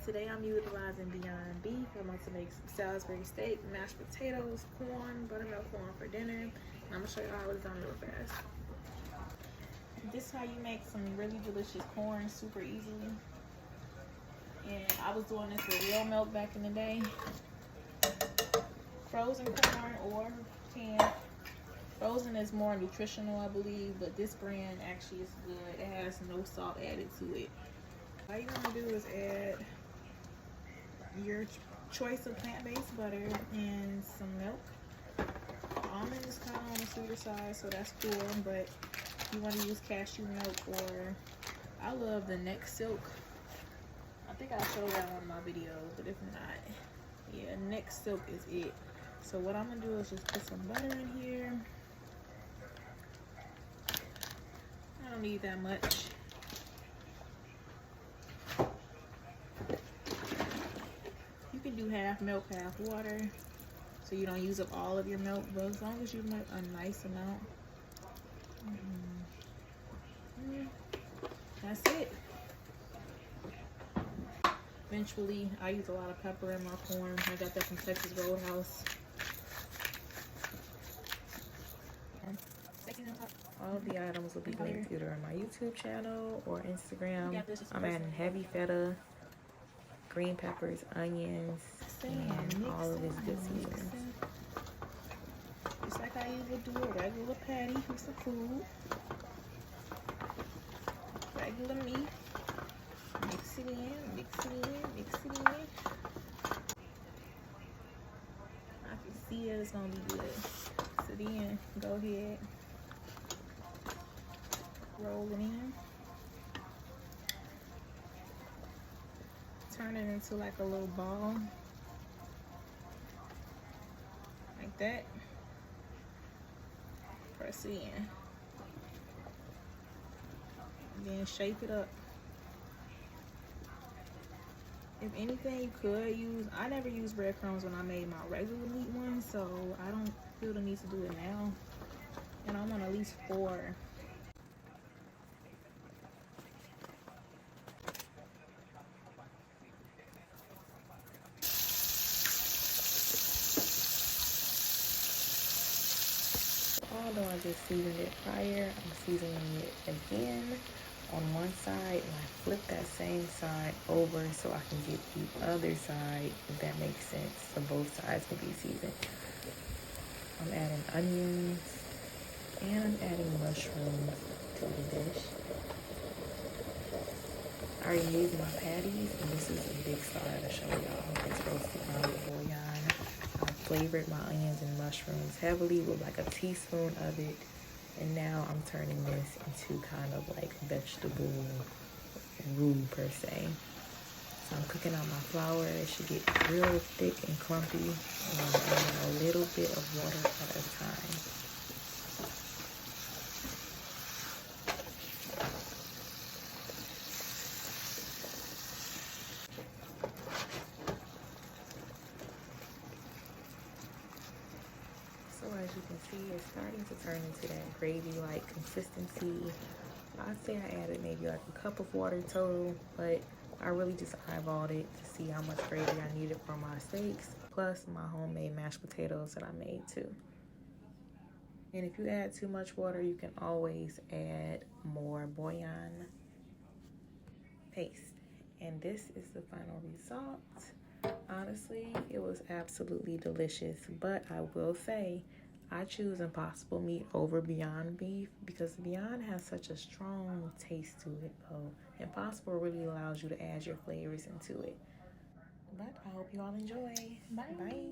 Today I'm utilizing Beyond Beef. I'm about to make some Salisbury steak, mashed potatoes, corn, buttermilk corn for dinner. And I'm gonna show you how it's done real fast. This is how you make some really delicious corn super easily. And I was doing this with real milk back in the day. Frozen corn or canned. Frozen is more nutritional, I believe, but this brand actually is good. It has no salt added to it. All you want to do is add your choice of plant-based butter and some milk. Almond is kind of on the sweeter side, so that's cool, but you want to use cashew milk, or I love the neck silk. I think I showed that on one of my videos, but if not, yeah, neck silk is it. So what I'm gonna do is just put some butter in here. I don't need that much. You can do half milk, half water, so you don't use up all of your milk, but as long as you make a nice amount. That's it. Eventually, I use a lot of pepper in my corn. I got that from Texas Roadhouse. All of the items will be linked either on my YouTube channel or Instagram. I'm adding heavy feta, green peppers, onions, and all of this good seasonings. Just like how you would do a regular patty with some food. Regular meat. Mix it in, mix it in, mix it in. I can see it's gonna be good. So then, go ahead. Roll it in. Turn it into like a little ball. Like that. Press it in. And then shape it up. If anything, you could use, I never used breadcrumbs when I made my regular meat one, so I don't feel the need to do it now. And I want at least 4. Although I just seasoned it prior, I'm seasoning it again on one side, and I flip that same side over so I can get the other side, if that makes sense, so both sides can be seasoned. I'm adding onions and I'm adding mushrooms to the dish. I already used my patties, and this is a big star to show y'all. It's roasted ground bouillon. I flavored my onions and mushrooms heavily with like a teaspoon of it. And now I'm turning this into kind of like vegetable roux per se. So I'm cooking out my flour. It should get real thick and clumpy. And I'm adding a little bit of water at a time. So as you can see, it's starting to turn into that gravy-like consistency. I'd say I added maybe like a cup of water total, but I really just eyeballed it to see how much gravy I needed for my steaks, plus my homemade mashed potatoes that I made too. And if you add too much water, you can always add more bouillon paste. And this is the final result. Honestly, it was absolutely delicious, but I will say I choose Impossible meat over Beyond Beef because Beyond has such a strong taste to it, though. Impossible really allows you to add your flavors into it. But I hope you all enjoy. Bye. Bye.